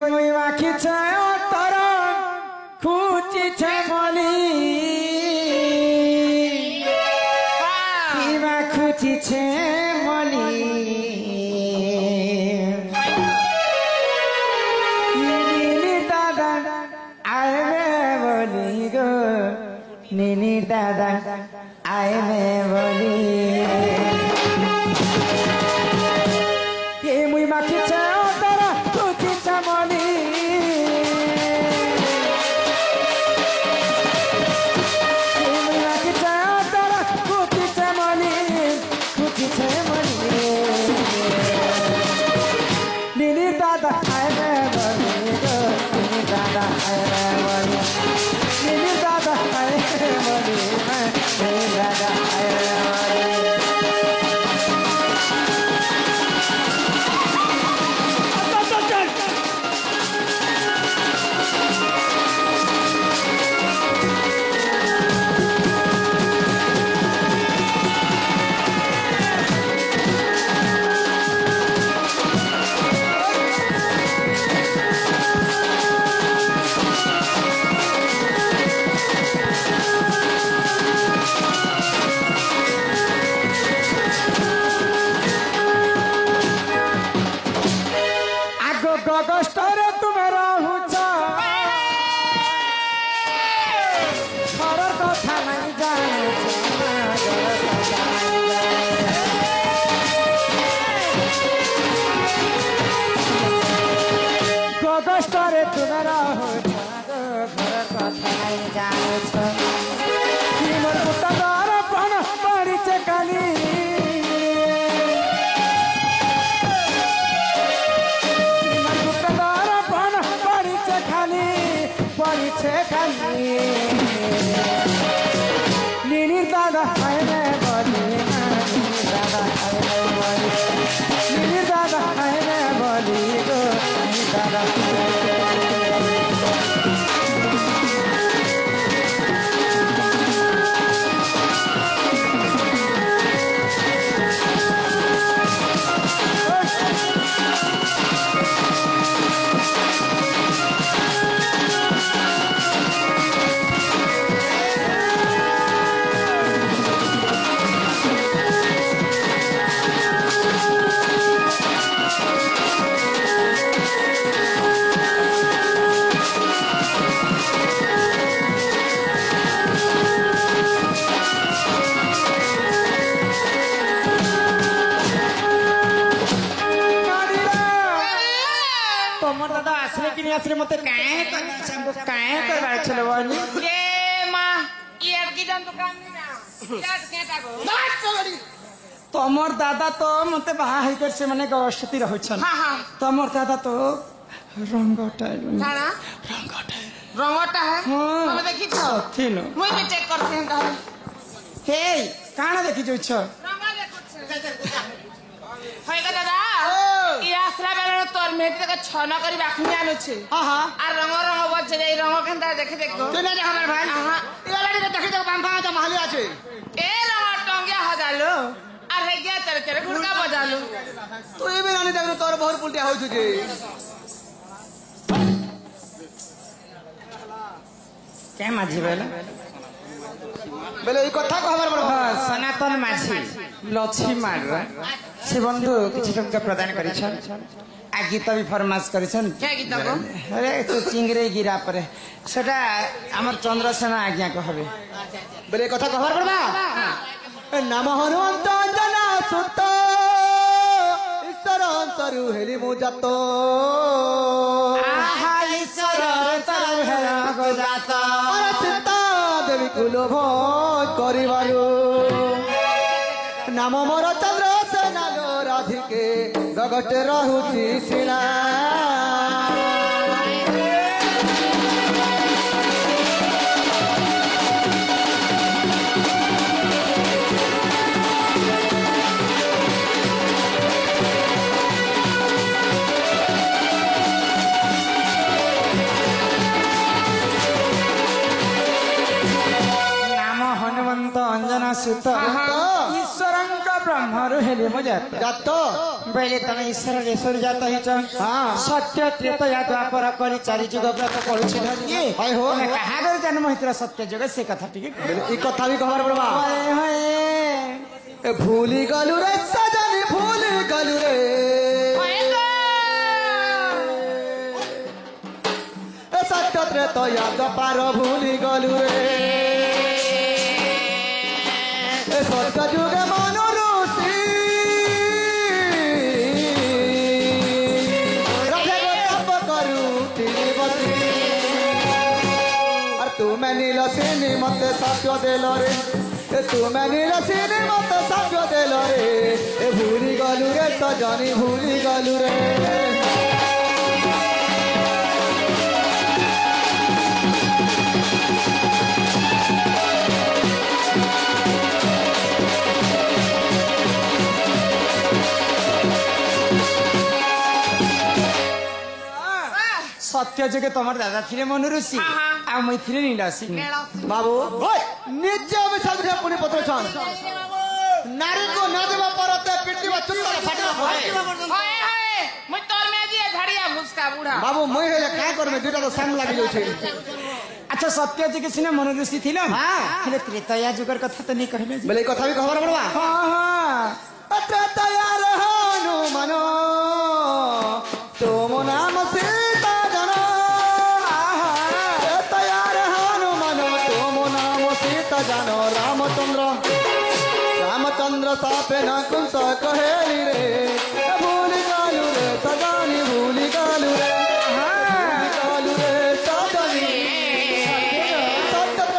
মুই মাখিছে অন্তর খুঁচিছে মলি কিবা খুঁচিছে মলি নিনি দাদা আইবে বলি গো নিনি দাদা আইবে বলি মুই মাখিছে অন্তর খুঁচিছে মলি মুই মাখিছে অন্তর খুঁচিছে মলি খুঁচিছে মলি নিনি দাদা আইবে বলি গো নিনি দাদা আইবে বলি নিনি দাদা আইবে বলি নিনি দাদা আইবে বলি কষ্টরে তুমি রহুছ ঘরের কথা নাই জানুছ কষ্টরে তুমি রহুছ ঘরের কথা নাই জানুছ মোর পুতা দর পণ পড়িছে কালি পড়িছে খালি নিনির দাদা আইবে বলি নিনির দাদা আইবে বলি নিনির দাদা আইবে বলি গো নিনির দাদা আসলে মতে কায়ে কইবার ছিল বলি এ মা ইয়ার কি জান তো কাম না ইয়ার কেটা গো তোমার দাদা তো মতে বাহা হই করছে মানে গর্ভবতী রহছন হ্যাঁ হ্যাঁ তোমার দাদা তো রঙ্গটা কানা রঙটা হ্যাঁ তুমি দেখিছ থিন মুই भी চেক করতে হেন তাহলে হেই কানা দেখি যাইছ রঙা দেখছ হই গো দাদা ই আসলা বেলা তোর মেয়ে থেকে ছনা করি রাখনি আনুছে আহা আর রঙ বলছে এই রঙ কেনটা দেখে দেখো তুই না দেখার ভাই আহা এলাড়ি দেখি দেখো বাম বাম মাহালি আছে এ রঙ টঙ্গিয়া হজালো আর হে গিয়া চরে চরে ঘুরকা বজালো তুই भी জানি দেখো তোর বহুত উল্টিয়া হইছে যে কে মাঝি বেলা বেলে এই কথা কহবার বড় সনাতন মাঝি লক্ষ্মী মাররা সে বন্ধু কিছু টঙ্কা প্রদান করেছেন आ गीत भी फरमाश करेछन क्या गीत को अरे तो चिंगरे गिरा परे सेटा हमर चंद्रसेना आज्ञा को हबे बोले कथा कहबार पड़बा नाम हनुमंत अंजना सुत ईश्वर अंतरु हेली मु जात आहा ईश्वर अंतरु हेला गो जात अरे सीता देवी कुलो भोज करिबारु नाम मोर चंद्रसेना लो राधिके गगटे रहुची शिला नाम हनुमंत अंजना सुत ईश्वरंक ब्रह्मरु हेले म जात बेले तमे ईश्वर ईश्वर जात हिच हां सत्य त्रेता द्वापर करी चारि जुग व्रत पढुछि धरिए हाय हो कहा गरे जन्म हितरा सत्य जग से कथा टिके ई कथा भी खबर पड़बा हाय हाय ए भूली गलु रे सजनी भूली गलु रे ए सत्य त्रेता द्वापर भूली गलु रे ए सत्य जुग मनु तुम्हें नीलसीनी मत साक्ष्य देल रे तुम्हें नीलसीनी मत साक्ष्य देल रे ए भूली गलु रे सजनी भूली गलु रे सत्य जगे तुम दादा थे मनु ऋषि आ मुई थे नीलसी बाबू निज विषय पुणी पत्र छन नारी को न देबा परते पिटिबा चुत्तर फाटला हाय हाय मुई तोर में जी झड़िया भुसका बूढ़ा बाबू मुई हेले काय करमे दुटा तो साम लागि जाउ छै अच्छा सत्य जगे सिने मनु ऋषि थिलो हां हेले त्रेतया जुगर कथा तो नहीं कहले बोले कथा भी खबर पड़वा हां हां त्रेतया रहनु मनो तुम नाम सीता जानो रामचंद्र सापे न कुंस कहेली रे भूली गालू रे सजानी भूली गालू रे सजानी सत्य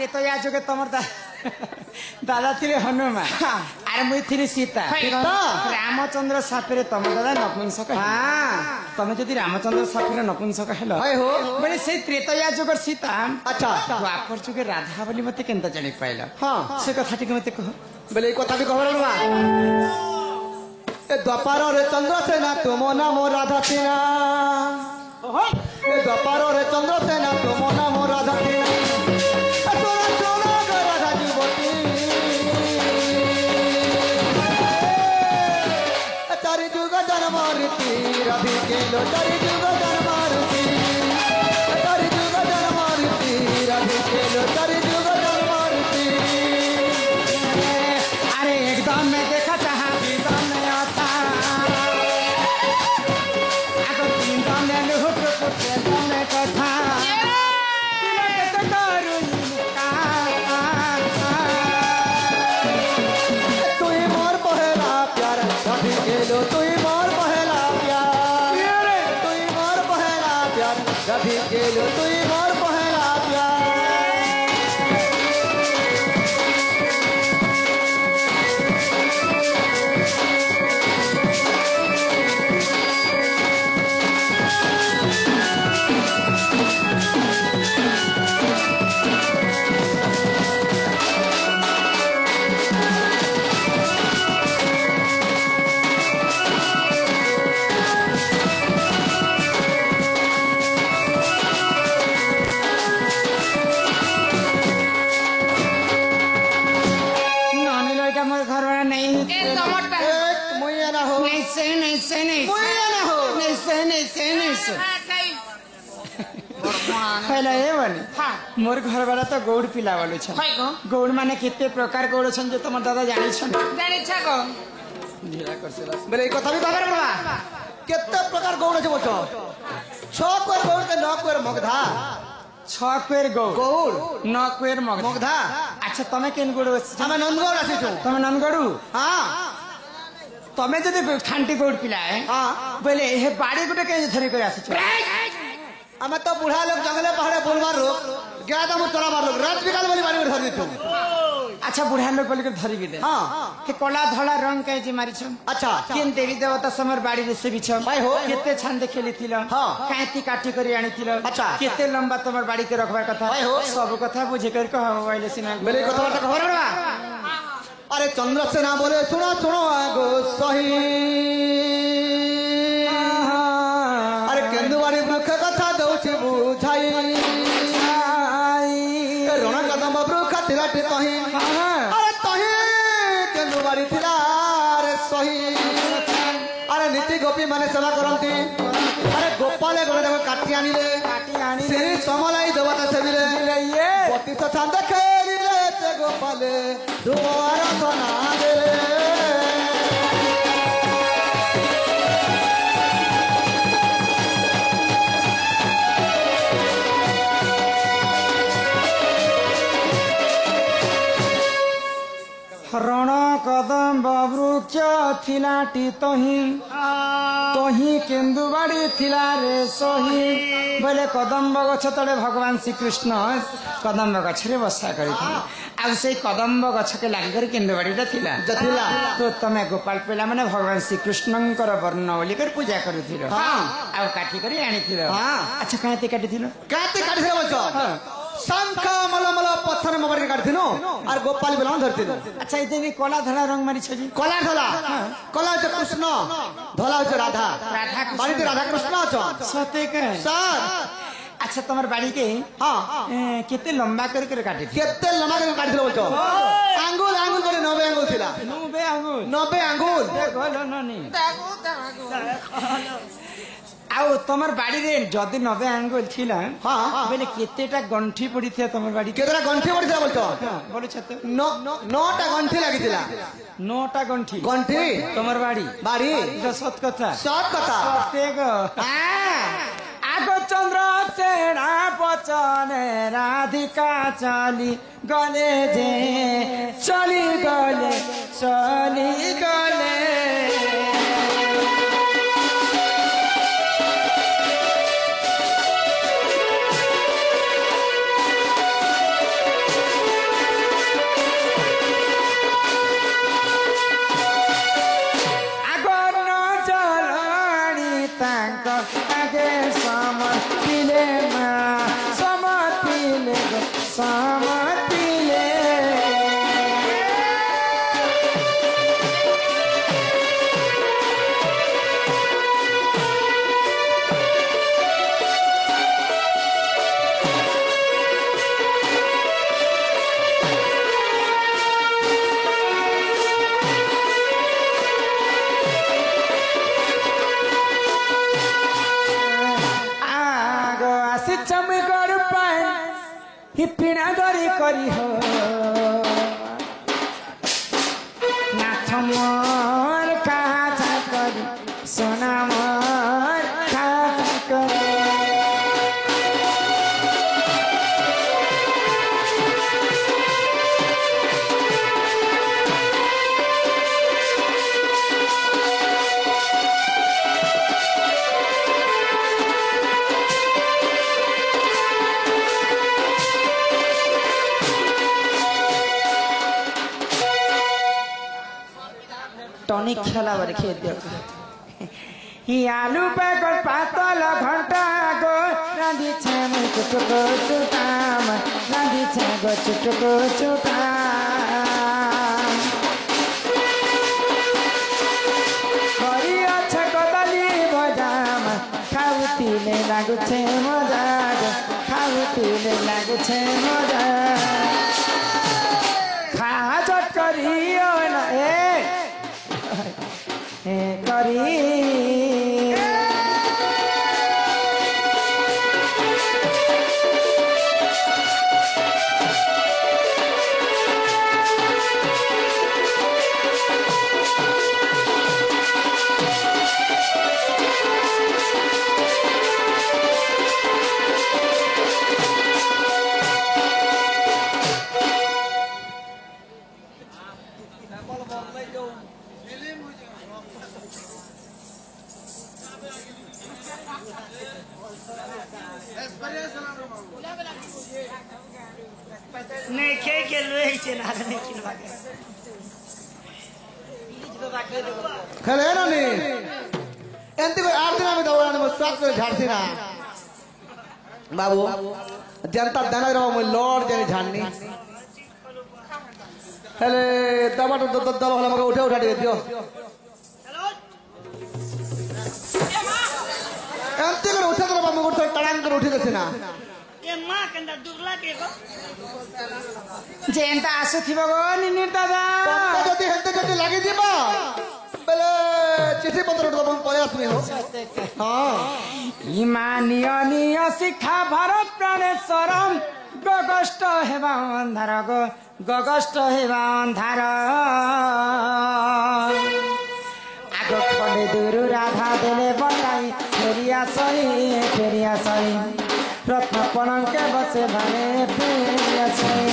तया जगे तमर दादा थे हनुमान अरे मुई थी सीता रामचंद्र सापेरे तुम दादा नपुंसक तुम जदि रामचंद्र सापेरे नपुंसक हेलो बोले से त्रेतया जुगर सीता अच्छा द्वापर जुगे राधा बोली मते केनता जानि पाइला हां से कथा टिके मते कह बोले कथा भी खबर बा ए द्वापर रे चंद्रसेना तुम नाम राधा सेना ए द्वापर रे चंद्रसेना तुम नाम राधा सेना चारि जुग जनमारुति रवि केलो चारि जुग जनमारुति चारि जुग जनमारुति रवि केलो चारि जुग जनमारुति अरे एकदम में देखा चाहा एकदम में आता आगो तीन दम में लुहुट पुट एकदम में कथा तुई मोर पहला प्यार तुई मोर पहला प्यार रवि गेलो तुई मोर पहला प्यार मोर घर वाला तो गौड़ पिला वालू छ गौड़ माने कितने प्रकार गौड़ छन जो तुम दादा जानि छन जानि छ को ढीला करसेला बोले ई कथा भी खबर बा कितने प्रकार गौड़ छ बोचो 6 कोर गौड़ के 9 कोर मगधा छक्वेर गौर গৌর नक्वेर मगधा মগধা अच्छा तमे केन गुड़ ଆମେ ନନ୍ଦଗଡ଼ ଆସିଛୁ तमे ननगड़ू ହଁ तमे जदि खांटी गौड़ पिला है ହଁ बोले हे बाड़ी गुटे के धरी कर आसी ଆମେ ତ ବୁଢା ଲୋକ ଜଙ୍ଗଲେ ପାହାଡେ ବୁଲବାର ଲୋକ ଗା ତ ମୁଁ ଚଲାବାର ଲୋକ ରାତ ବିକାଳ ବୋଲି ବାଡ଼ି ଧରି ଦେଇଛୁ अच्छा बुढ़ा लोग बोल के धरी भी दे ହଁ हे कला धला रंग के जी मारी छम ଆଚ୍ଛା केन देवी देवता समर बाड़ी रे से बिछम भाई हो। केते छान खेली थिल हाँ। काटी काटी करी आनी थिल अच्छा। केते लंबा तमर बाड़ी के रखबार कथा भाई हो। सब कथा बुझे कर कह मोबाइल सिना मेरे कथाबार्ता खबर बा अरे चंद्रसेना बोले सुनो सुनो आगो सही अरे केंदुवाड़ी वृक्ष कथा दौछि बुझाई रण कदम वृक्ष थिलाटी तही अरे तही केंदुवाड़ी थिला अरे सही अरे नीति गोपी माने सेवा करंती अरे गोपाले गोले काटी आनिले श्री समलाई देवता सेविले बतीस छांद खेलिले से गोपाले दुआर बना दे रण कदम वृक्ष थिलाटी तही तही केन्दुबाड़ी थिला रे सही बोले कदम्ब गछ तले भगवान श्री कृष्ण कदम्ब गछ रे बसा करिथिले आ से कदम्ब गछ के लागि कर केन्दुबाड़ीटा थिला जथिला तो तमे गोपाल पेला माने भगवान श्री कृष्णंकर वर्णवली कर पूजा करुथिलो हां आ काटी करी आनिथिलो हां अच्छा काते काटिथिलो काते काटिथिलो बोलछो शंख मलमल पत्थर मगर के काटिथिनो और गोपाल बेलान धरथिनो अच्छा इते भी कला धला रंग मारी छजी कला धला कला छ कृष्ण धला छ राधा राधा कृष्ण बाड़ी राधा कृष्ण छ सते के सर अच्छा तुम्हार बाड़ी के हां केते लंबा कर काटी थी केते लम्बा के काटिथिलो बोलछो आंगुल आंगुल करे 90 आंगुल थिला 90 आंगुल 90 आंगुल देखो लो ननी आउ तमर बाड़ी रे जदी 90 आंगुल थिला हां बेले केतेटा गंठी पड़ी थी तमर बाड़ी केतरा गंठी पड़िथिला बोलछो बोले छते नौटा गंठी लागिथिला 9टा गंठी गंठी तमर बाड़ी बाड़ी जो सत कथा सत कथा प्रत्येक आगो चंद्र सेना पचने राधिका चली गले जे चली गले हिपिना गरी करी हो नाथ मोर काथा करी सोना मोर काथा करी टॉनिक खेला बारे खेत दियो ही आलू बेगर पातल घंटा गो रांधी छे मु चुटको चुटाम रांधी छे गो चुटको चुटाम करी अच्छे कदली भजाम खाउतीले लागु छे मजा खाउतीले लागु छे मजा खा चट करियो ना करी नहीं के लोहे से ना नहीं किनवा के खेले ना नी एंती को 8 दिन में दौड़ाने में स्वाद को झाड़ती ना बाबू जनता दाना रहो मैं लॉर्ड जाने झाड़नी हेले दबा तो दबा वाला मगर उठा दियो एंती को उठा तो बाबू उठा टड़ांग कर उठी कैसे ना ए मां कंदा दुर्ला के को जेंता आसु थिबो गो निनिर दादा যদি হেনতে যদি লাগি দিবা বলে চিঠি পত্র তো পরে আসবে হো হ্যাঁ ইমানিয় নিয় শিক্ষা ভারত প্রাণেশ্বরম গগষ্ট হেবা অন্ধার গগষ্ট হেবা অন্ধার আগ খলে দুরু রাধা দেলে বলাই ফেরিয়া সই রত্ন পলঙ্কে বসে ভালে ফেরিয়া সই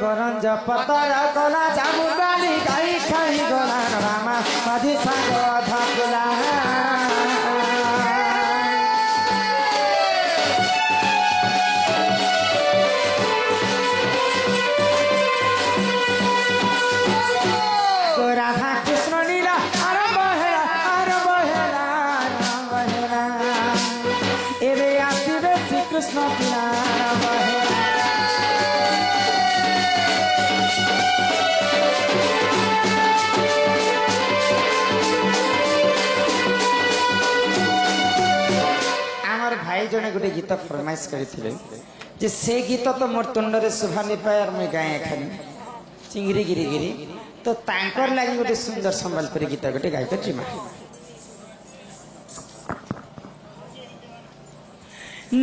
করঞ্জ পতর গলা জামু গালি গাই খাই গলা রামা মাঝি সাগ ধাকুলা রাধা কৃষ্ণ লীলা আরম্ভ হেলা এবে আসিবে শ্রীকৃষ্ণ লীলা আরম্ভ হেলা भाई जने गोटे गीत फरमाइश करथिले जे से गीत तो मोर तुंडरे सुभानी पाए और मैं गाए खानी चिंगरी गिरी गिरी तो तांकर लागि गोटे सुंदर संबलपुरी गीत गोटे गाय कर जिमा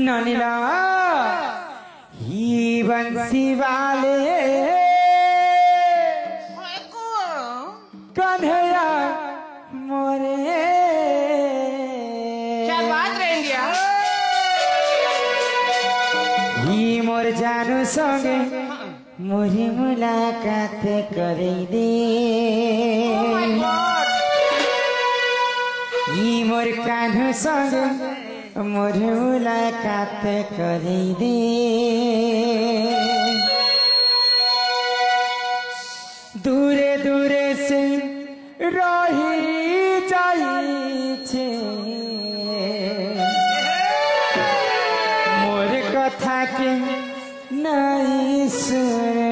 ननिला ही बंसी वाले कन्हैया मोरे क्या बात रहेंगे मोर जानू संगे मोरी मुलाकात करे दे मोर कान्हू संगे मोरी मुलाकात करे दे दूरे दूरे से रही जाई मोर कथा के नहीं सुने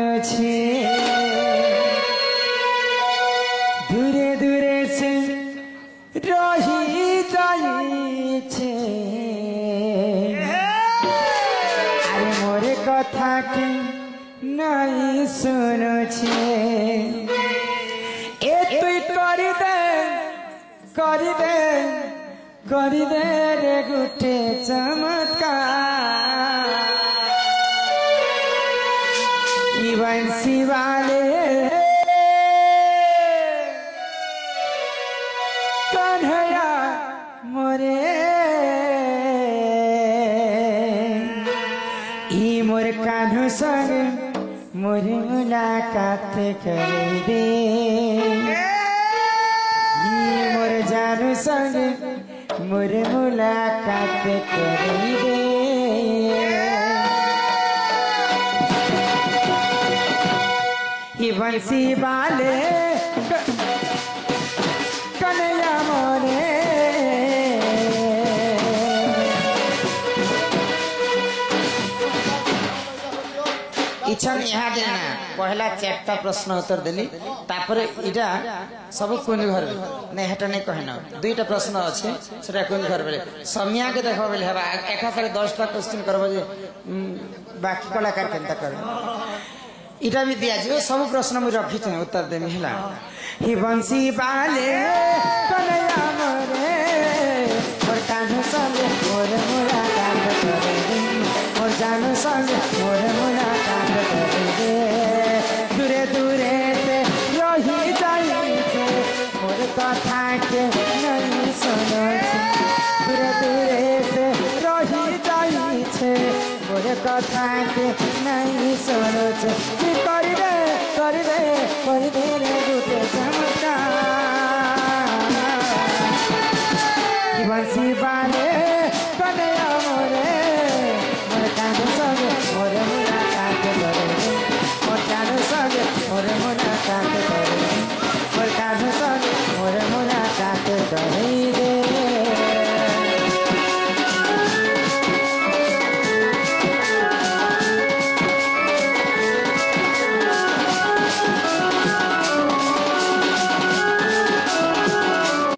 दूरे दूरे से रही जाई अरे मोर कथा के नहीं सुनो ए तुई कर दे रे गुटे चमत्कार बंसी वाले कन्हैया मोरे मोर कान्हू संग मोर मुलाकात करे दे मोर जानू संग मोर मुलाकात करे दे बंसी वाले कन्हैया मोरे इच्छा यहाँ देना पहला 4टा प्रश्न उत्तर देली तापरे इटा सब कुन घर नहीं हेटा नहीं कहना 2टा प्रश्न अच्छे सेटा कुन घर बेले समिया के देखो बेले हबा एका सारे 10टा क्वेश्चन करबो जे बाकी कलाकार केनता कर इटा भी दिया जो सब प्रश्न मुझे रखी थे उत्तर देमी हला ही बंसी वाले कन्हैया मोरे मोर कान्हू संगे मोर मुलाकात करे दे मोर जानू संगे मोर मुलाकात करे दे दूरे दूरे से रही जाई छे मोर कथा के नहीं सुनो छे दूरे दूरे कथा के नहीं सुनुछ कि करिबे करिबे करिबे